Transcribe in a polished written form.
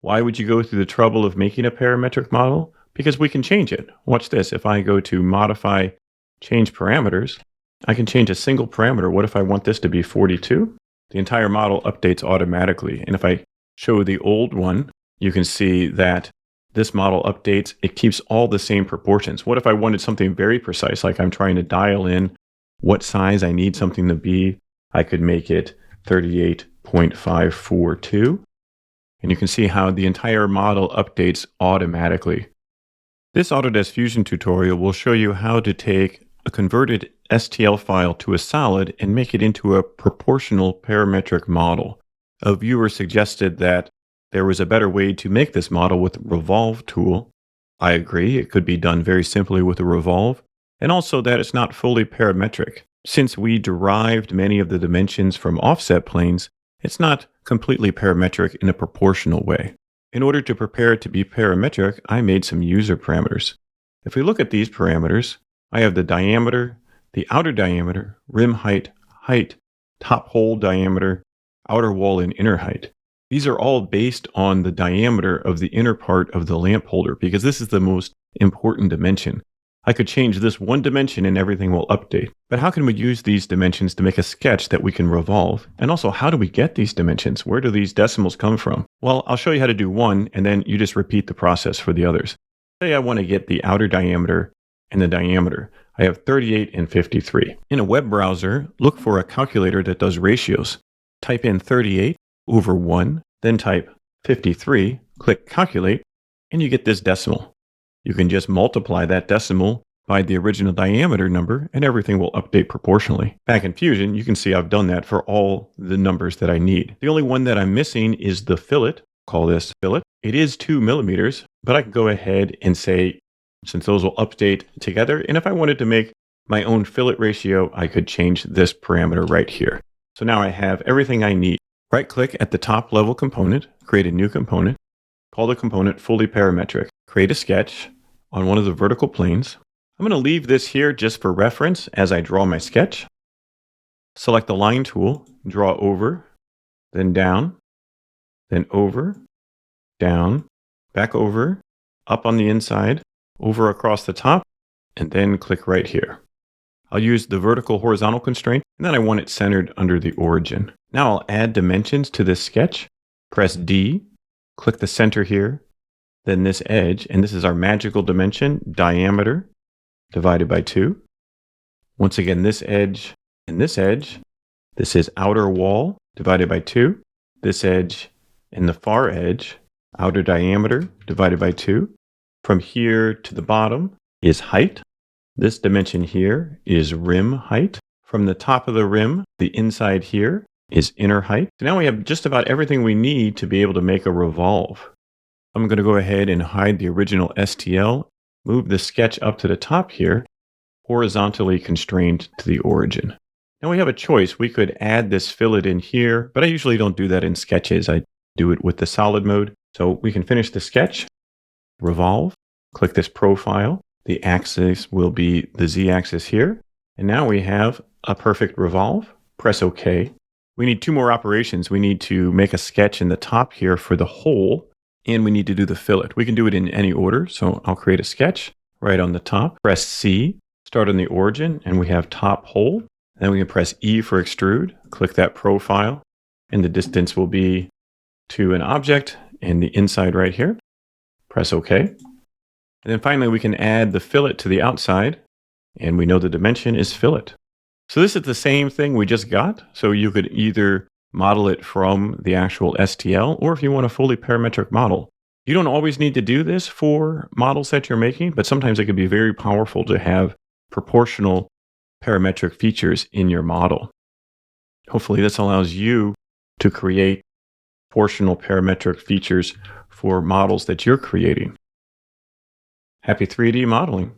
Why would you go through the trouble of making a parametric model? Because we can change it. Watch this. If I go to modify, change parameters, I can change a single parameter. What if I want this to be 42? The entire model updates automatically. And if I show the old one, you can see that this model updates. It keeps all the same proportions. What if I wanted something very precise, like I'm trying to dial in what size I need something to be? I could make it 38.542. And you can see how the entire model updates automatically. This Autodesk Fusion tutorial will show you how to take a converted STL file to a solid and make it into a proportional parametric model. A viewer suggested that there was a better way to make this model with the Revolve tool. I agree, it could be done very simply with a Revolve, and also that it's not fully parametric. Since we derived many of the dimensions from offset planes, it's not completely parametric in a proportional way. In order to prepare it to be parametric, I made some user parameters. If we look at these parameters, I have the diameter, the outer diameter, rim height, height, top hole diameter, outer wall, and inner height. These are all based on the diameter of the inner part of the lamp holder because this is the most important dimension. I could change this one dimension and everything will update. But how can we use these dimensions to make a sketch that we can revolve? And also, how do we get these dimensions? Where do these decimals come from? Well, I'll show you how to do one, and then you just repeat the process for the others. Say I want to get the outer diameter and the diameter. I have 38 and 53. In a web browser, look for a calculator that does ratios. Type in 38 over 1, then type 53, click calculate, and you get this decimal. You can just multiply that decimal by the original diameter number and everything will update proportionally. Back in Fusion, you can see I've done that for all the numbers that I need. The only one that I'm missing is the fillet. Call this fillet. It is 2 millimeters, but I can go ahead and say, since those will update together, and if I wanted to make my own fillet ratio, I could change this parameter right here. So now I have everything I need. Right click at the top level component, create a new component, call the component fully parametric. Create a sketch on one of the vertical planes. I'm going to leave this here just for reference as I draw my sketch. Select the line tool, draw over, then down, then over, down, back over, up on the inside, over across the top, and then click right here. I'll use the vertical horizontal constraint, and then I want it centered under the origin. Now I'll add dimensions to this sketch. Press D, click the center here, then this edge, and this is our magical dimension, diameter, divided by 2. Once again, this edge and this edge. This is outer wall, divided by 2. This edge and the far edge, outer diameter, divided by 2. From here to the bottom is height. This dimension here is rim height. From the top of the rim, the inside here is inner height. So now we have just about everything we need to be able to make a revolve. I'm going to go ahead and hide the original STL, move the sketch up to the top here, horizontally constrained to the origin. Now we have a choice. We could add this fillet in here, but I usually don't do that in sketches. I do it with the solid mode. So we can finish the sketch, revolve, click this profile. The axis will be the Z-axis here. And now we have a perfect revolve. Press OK. We need 2 more operations. We need to make a sketch in the top here for the hole, and we need to do the fillet. We can do it in any order. So I'll create a sketch right on the top. Press C, start on the origin, and we have top hole. Then we can press E for extrude. Click that profile, and the distance will be to an object and the inside right here. Press OK. And then finally, we can add the fillet to the outside, and we know the dimension is fillet. So this is the same thing we just got. So you could either model it from the actual STL, or if you want a fully parametric model. You don't always need to do this for models that you're making, but sometimes it can be very powerful to have proportional parametric features in your model. Hopefully this allows you to create proportional parametric features for models that you're creating. Happy 3D modeling.